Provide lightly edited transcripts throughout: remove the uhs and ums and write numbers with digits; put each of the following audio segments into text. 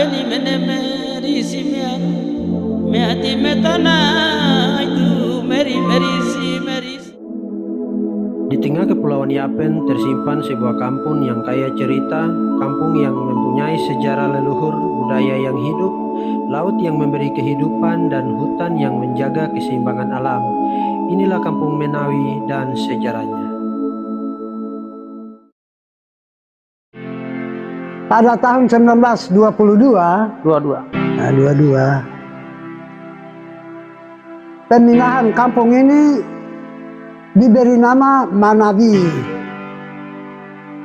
beni menemeri simian meati metana itu meri meri si meri. Di tengah Kepulauan Yapen tersimpan sebuah kampung yang kaya cerita, kampung yang mempunyai sejarah leluhur, budaya yang hidup, laut yang memberi kehidupan, dan hutan yang menjaga keseimbangan alam. Inilah Kampung Menawi dan sejarahnya. Pada tahun 1922, pemindahan kampung ini diberi nama Manawi.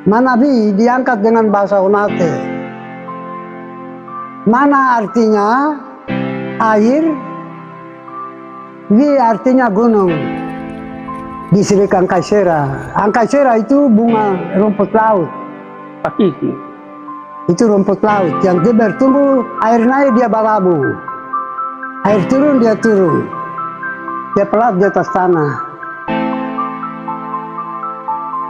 Manawi diangkat dengan bahasa Onate. Mana artinya air, Wi artinya gunung. Distrik Angkaisera. Angkaisera itu bunga rumput laut. Pakiki. Itu rumput laut yang dia bertumbuh, air naik dia balabu, air turun dia turun, dia pelat di atas tanah.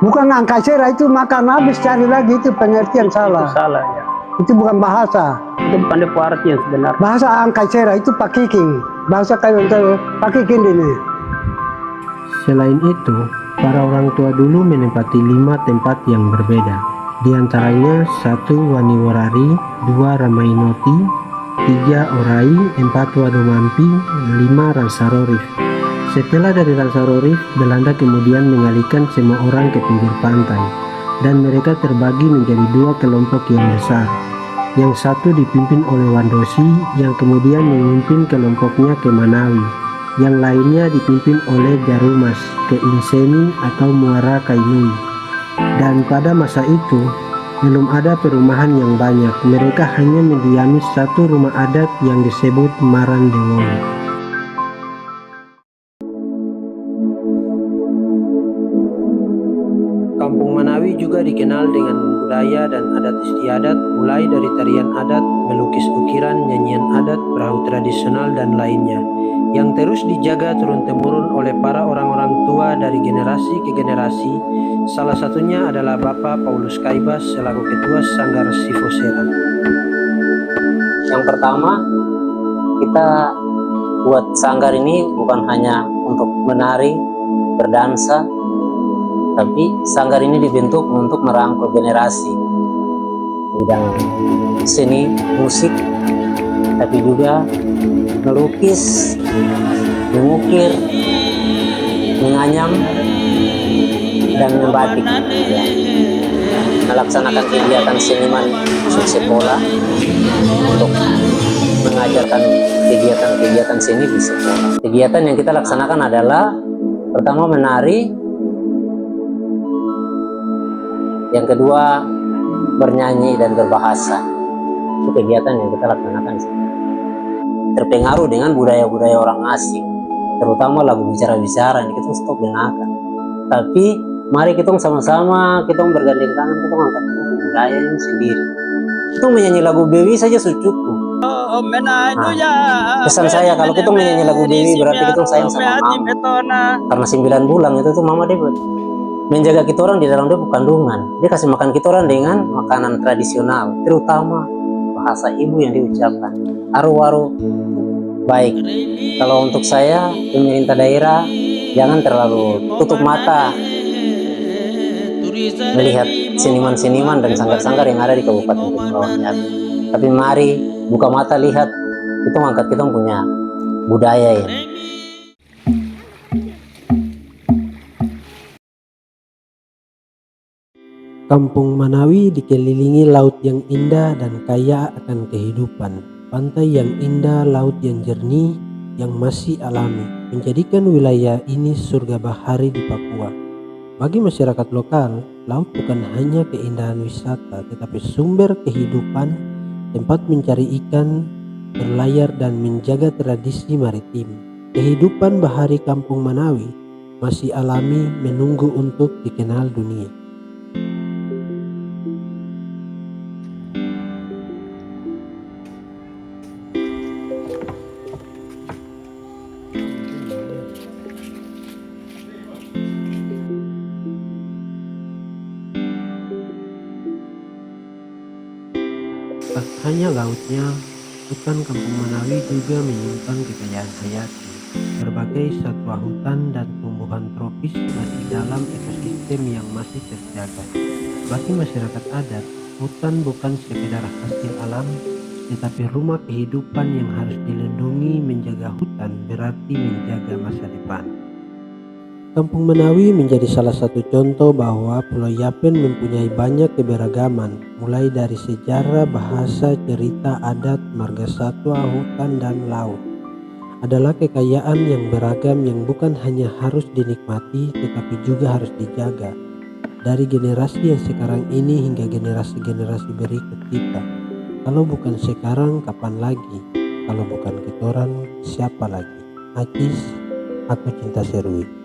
Bukan Angkaisera itu makan habis, cari lagi, itu pengertian salah. Itu salah ya. Itu bukan bahasa. Itu bukan arti yang sebenarnya. Bahasa Angkaisera itu pakiking, bahasa kayak pakiking ini. Selain itu, para orang tua dulu menempati 5 tempat yang berbeda. Di antaranya 1 Waniwarari, 2 Ramainoti, 3 Orai, 4 Wadomampi, 5 Ransarorif. Setelah dari Ransarorif, Belanda kemudian mengalihkan semua orang ke pinggir pantai, dan mereka terbagi menjadi 2 kelompok yang besar. Yang satu dipimpin oleh Wandosi, yang kemudian memimpin kelompoknya ke Manawi. Yang lainnya dipimpin oleh Jarumas ke Inseni atau Muara Kainui. Dan pada masa itu belum ada perumahan yang banyak, mereka hanya mendiami 1 rumah adat yang disebut Marandewong. Kampung Manawi juga dikenal dengan budaya dan adat istiadat, mulai dari tarian adat, melukis ukiran, nyanyian adat, perahu tradisional, dan lainnya, yang terus dijaga turun-temurun oleh para orang-orang tua dari generasi ke generasi. Salah satunya adalah Bapak Paulus Kaibas selaku Ketua Sanggar Sifosera. Yang pertama, kita buat sanggar ini bukan hanya untuk menari, berdansa, tapi sanggar ini dibentuk untuk merangkul generasi bidang seni, musik, tapi juga melukis, mengukir, menganyam, dan membatik, ya. Melaksanakan kegiatan seniman musik sekolah untuk mengajarkan kegiatan-kegiatan seni di sekolah. Kegiatan yang kita laksanakan adalah pertama menari, yang kedua bernyanyi dan berbahasa. Itu kegiatan yang kita laksanakan. Terpengaruh dengan budaya-budaya orang asing, terutama lagu bicara-bicara ini kita stop dengarkan. Tapi mari kita sama-sama, kita bergandeng tangan, kita angkat budaya ini sendiri. Kita menyanyi lagu Bewi saja cukup. Nah, pesan saya kalau kita menyanyi lagu Bewi berarti kita sayang sama mama. Karena 9 bulan itu tuh mama dia menjaga kita orang di dalam dia kandungan. Dia kasih makan kita orang dengan makanan tradisional, terutama bahasa ibu yang diucapkan. Aru-aru baik. Kalau untuk saya, pemerintah daerah jangan terlalu tutup mata melihat seniman-seniman dan sanggar-sanggar yang ada di Kabupaten Kepulauan Yapen. Tapi mari buka mata lihat, itu mengangkat kita punya budaya ya. Kampung Manawi dikelilingi laut yang indah dan kaya akan kehidupan. Pantai yang indah, laut yang jernih, yang masih alami, menjadikan wilayah ini surga bahari di Papua. Bagi masyarakat lokal, laut bukan hanya keindahan wisata, tetapi sumber kehidupan, tempat mencari ikan, berlayar, dan menjaga tradisi maritim. Kehidupan bahari Kampung Manawi masih alami, menunggu untuk dikenal dunia. Tak hanya lautnya, hutan Kampung Manawi juga menyimpan kekayaan hayati. Berbagai satwa hutan dan tumbuhan tropis masih dalam ekosistem yang masih terjaga. Bagi masyarakat adat, hutan bukan sekedar hasil alam, tetapi rumah kehidupan yang harus dilindungi. Menjaga hutan berarti menjaga masa depan. Kampung Manawi menjadi salah satu contoh bahwa Pulau Yapen mempunyai banyak keberagaman, mulai dari sejarah, bahasa, cerita, adat, marga satwa, hutan, dan laut. Adalah kekayaan yang beragam yang bukan hanya harus dinikmati, tetapi juga harus dijaga. Dari generasi yang sekarang ini hingga generasi-generasi berikut kita. Kalau bukan sekarang, kapan lagi? Kalau bukan ketoran, siapa lagi? Acis, aku cinta Serui.